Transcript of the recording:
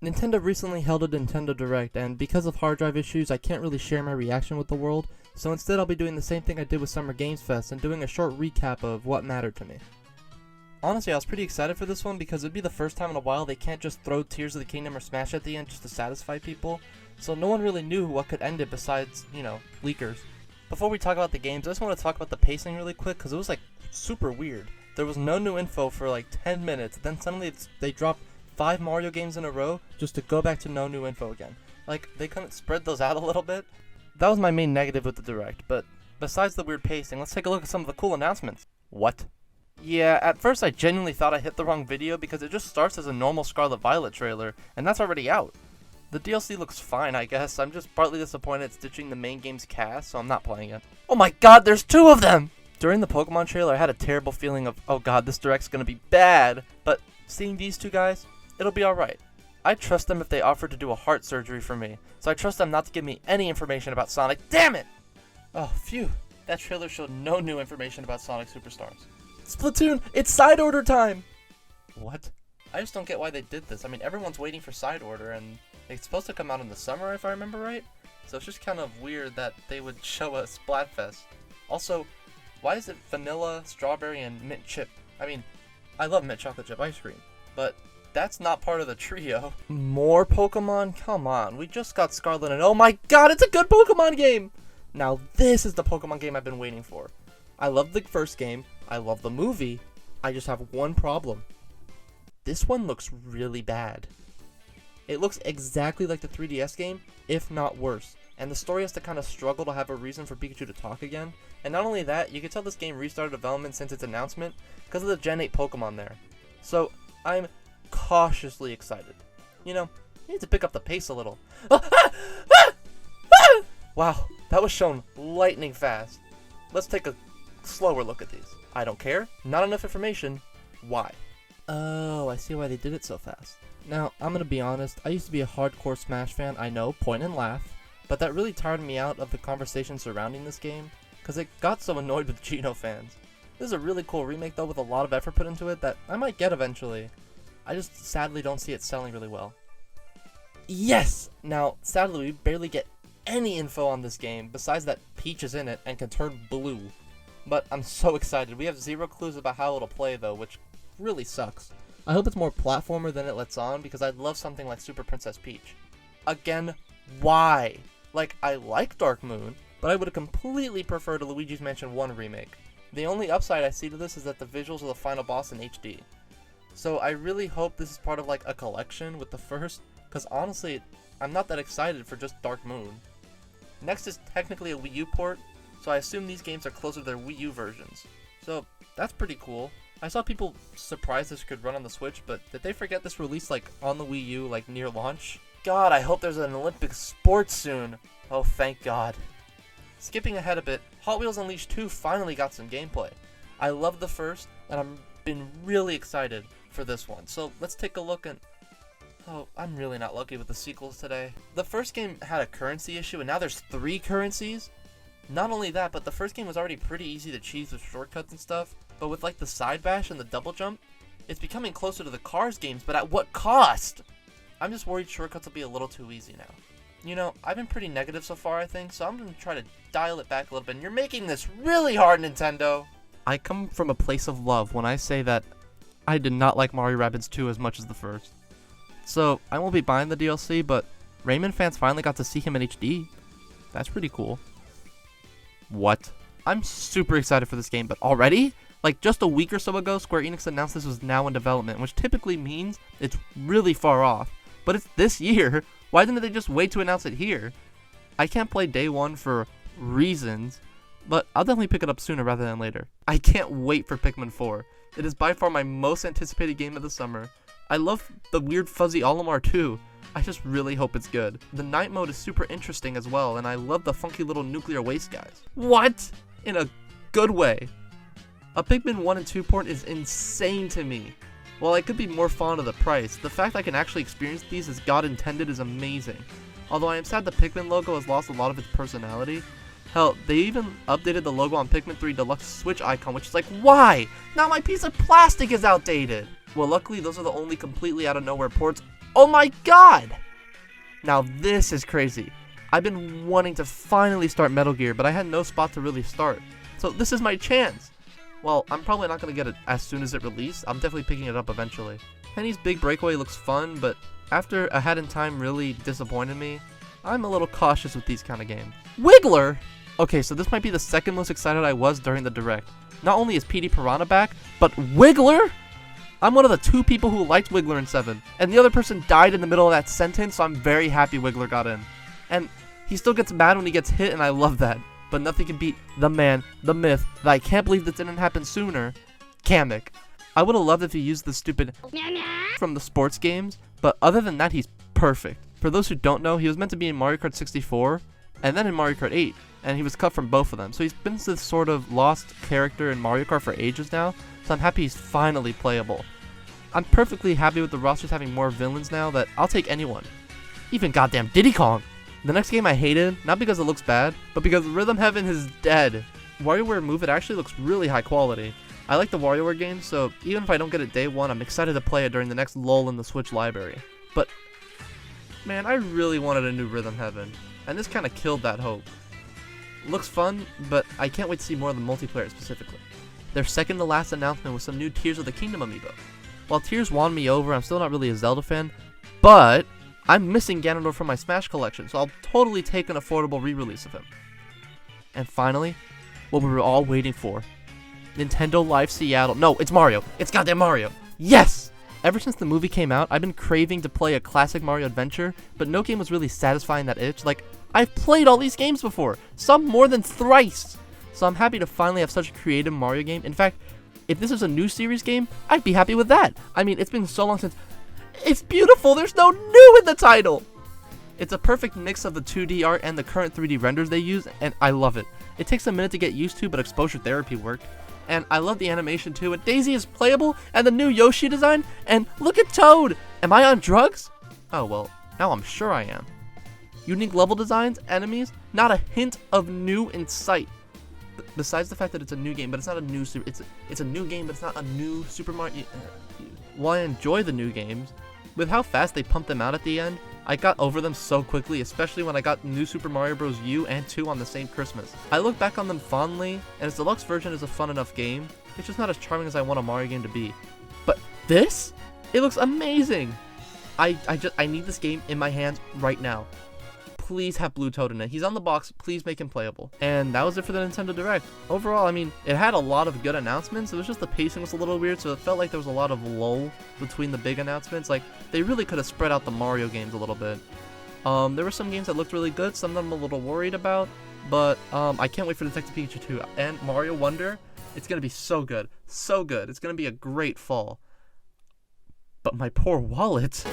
Nintendo recently held a Nintendo Direct, and because of hard drive issues, I can't really share my reaction with the world, so instead I'll be doing the same thing I did with Summer Games Fest and doing a short recap of what mattered to me. Honestly, I was pretty excited for this one because it'd be the first time in a while they can't just throw Tears of the Kingdom or Smash at the end just to satisfy people, so no one really knew what could end it besides, leakers. Before we talk about the games, I just want to talk about the pacing really quick because it was super weird. There was no new info for 10 minutes, then suddenly they dropped 5 Mario games in a row just to go back to no new info again. They couldn't spread those out a little bit. That was my main negative with the Direct, but besides the weird pacing, let's take a look at some of the cool announcements. What? Yeah, at first I genuinely thought I hit the wrong video because it just starts as a normal Scarlet Violet trailer, and that's already out. The DLC looks fine, I guess. I'm just partly disappointed it's ditching the main game's cast, so I'm not playing it. Oh my god, there's 2 of them! During the Pokemon trailer, I had a terrible feeling of, oh god, this Direct's gonna be bad, but seeing these 2 guys, it'll be alright. I trust them if they offer to do a heart surgery for me, so I trust them not to give me any information about Sonic. Damn it! Oh, phew. That trailer showed no new information about Sonic Superstars. Splatoon, it's side order time! What? I just don't get why they did this. I mean, everyone's waiting for side order, and it's supposed to come out in the summer if I remember right, so it's just kind of weird that they would show a Splatfest. Also, why is it vanilla, strawberry, and mint chip? I mean, I love mint chocolate chip ice cream, but that's not part of the trio. More Pokemon? Come on, we just got Scarlet and oh my god, it's a good Pokemon game! Now this is the Pokemon game I've been waiting for. I love the first game, I love the movie, I just have one problem. This one looks really bad. It looks exactly like the 3DS game, if not worse. And the story has to kind of struggle to have a reason for Pikachu to talk again. And not only that, you can tell this game restarted development since its announcement because of the Gen 8 Pokemon there. So, I'm cautiously excited. You need to pick up the pace a little. Wow, that was shown lightning fast. Let's take a slower look at these. I don't care, not enough information, why? Oh, I see why they did it so fast. Now, I'm gonna be honest, I used to be a hardcore Smash fan, I know, point and laugh, but that really tired me out of the conversation surrounding this game, because it got so annoyed with Geno fans. This is a really cool remake though with a lot of effort put into it that I might get eventually. I just sadly don't see it selling really well. Yes! Now, sadly we barely get any info on this game besides that Peach is in it and can turn blue. But I'm so excited. We have 0 clues about how it'll play though, which really sucks. I hope it's more platformer than it lets on because I'd love something like Super Princess Peach. Again, why? I like Dark Moon, but I would have completely preferred a Luigi's Mansion 1 remake. The only upside I see to this is that the visuals of the final boss in HD. So I really hope this is part of a collection with the first, because honestly, I'm not that excited for just Dark Moon. Next is technically a Wii U port, so I assume these games are closer to their Wii U versions. So that's pretty cool. I saw people surprised this could run on the Switch, but did they forget this released on the Wii U near launch? God, I hope there's an Olympic sport soon. Oh, thank God. Skipping ahead a bit, Hot Wheels Unleashed 2 finally got some gameplay. I loved the first, and I've been really excited for this one. So let's take a look at... Oh, I'm really not lucky with the sequels today. The first game had a currency issue, and now there's 3 currencies? Not only that, but the first game was already pretty easy to cheese with shortcuts and stuff, but with the side bash and the double jump, it's becoming closer to the Cars games, but at what cost? I'm just worried shortcuts will be a little too easy now. I've been pretty negative so far, I think, so I'm going to try to dial it back a little bit, and you're making this really hard, Nintendo! I come from a place of love when I say that I did not like Mario Rabbids 2 as much as the first. So, I won't be buying the DLC, but Rayman fans finally got to see him in HD. That's pretty cool. What? I'm super excited for this game, but already? Just a week or so ago, Square Enix announced this was now in development, which typically means it's really far off. But it's this year. Why didn't they just wait to announce it here? I can't play day one for reasons, but I'll definitely pick it up sooner rather than later. I can't wait for Pikmin 4. It is by far my most anticipated game of the summer. I love the weird fuzzy Olimar too. I just really hope it's good. The night mode is super interesting as well, and I love the funky little nuclear waste guys. What? In a good way. A Pikmin 1 and 2 port is insane to me. While I could be more fond of the price, the fact I can actually experience these as God intended is amazing. Although I am sad the Pikmin logo has lost a lot of its personality. Hell, they even updated the logo on Pikmin 3 Deluxe Switch icon, which is why? Now my piece of plastic is outdated! Well, luckily those are the only completely out of nowhere ports Oh my god! Now this is crazy. I've been wanting to finally start Metal Gear, but I had no spot to really start. So this is my chance. Well, I'm probably not going to get it as soon as it released. I'm definitely picking it up eventually. Penny's Big Breakaway looks fun, but after A Hat in Time really disappointed me, I'm a little cautious with these kind of games. Wiggler? Okay, so this might be the second most excited I was during the Direct. Not only is PD Piranha back, but Wiggler? I'm one of the 2 people who liked Wiggler in 7, and the other person died in the middle of that sentence, so I'm very happy Wiggler got in. And he still gets mad when he gets hit, and I love that. But nothing can beat the man, the myth, that I can't believe this didn't happen sooner, Kamek. I would have loved if he used the stupid from the sports games, but other than that, he's perfect. For those who don't know, he was meant to be in Mario Kart 64, and then in Mario Kart 8, and he was cut from both of them. So he's been this sort of lost character in Mario Kart for ages now, so I'm happy he's finally playable. I'm perfectly happy with the rosters having more villains now that I'll take anyone. Even goddamn Diddy Kong! The next game I hated, not because it looks bad, but because Rhythm Heaven is dead. WarioWare Move It actually looks really high quality. I like the WarioWare games, so even if I don't get it day one, I'm excited to play it during the next lull in the Switch library. But, man, I really wanted a new Rhythm Heaven, and this kind of killed that hope. Looks fun, but I can't wait to see more of the multiplayer specifically. Their second to last announcement was some new Tears of the Kingdom amiibo. While Tears won me over, I'm still not really a Zelda fan, but I'm missing Ganondorf from my Smash collection, so I'll totally take an affordable re-release of him. And finally, what we were all waiting for. Nintendo Live Seattle. No, it's Mario. It's goddamn Mario. Yes! Ever since the movie came out, I've been craving to play a classic Mario adventure, but no game was really satisfying that itch. Like, I've played all these games before, some more than thrice. So I'm happy to finally have such a creative Mario game. In fact, if this is a new series game, I'd be happy with that. I mean, it's been so long since... It's beautiful! There's no new in the title! It's a perfect mix of the 2D art and the current 3D renders they use, and I love it. It takes a minute to get used to, but exposure therapy worked. And I love the animation too, and Daisy is playable, and the new Yoshi design, and look at Toad! Am I on drugs? Oh well, now I'm sure I am. Unique level designs, enemies, not a hint of new in sight. Besides the fact that it's a new game, but it's not a new it's a new game, but it's not a new Super Mario. While I enjoy the new games, with how fast they pumped them out at the end, I got over them so quickly, especially when I got New Super Mario Bros. U and 2 on the same Christmas. I look back on them fondly, and its deluxe version is a fun enough game. It's just not as charming as I want a Mario game to be. But this? It looks amazing! I need this game in my hands right now. Please have Blue Toad in it. He's on the box, please make him playable. And that was it for the Nintendo Direct. Overall, I mean, it had a lot of good announcements. It was just the pacing was a little weird, so it felt like there was a lot of lull between the big announcements. Like, they really could have spread out the Mario games a little bit. There were some games that looked really good, some of them I'm a little worried about, but I can't wait for Detective Pikachu 2 and Mario Wonder. It's gonna be so good, so good. It's gonna be a great fall. But my poor wallet.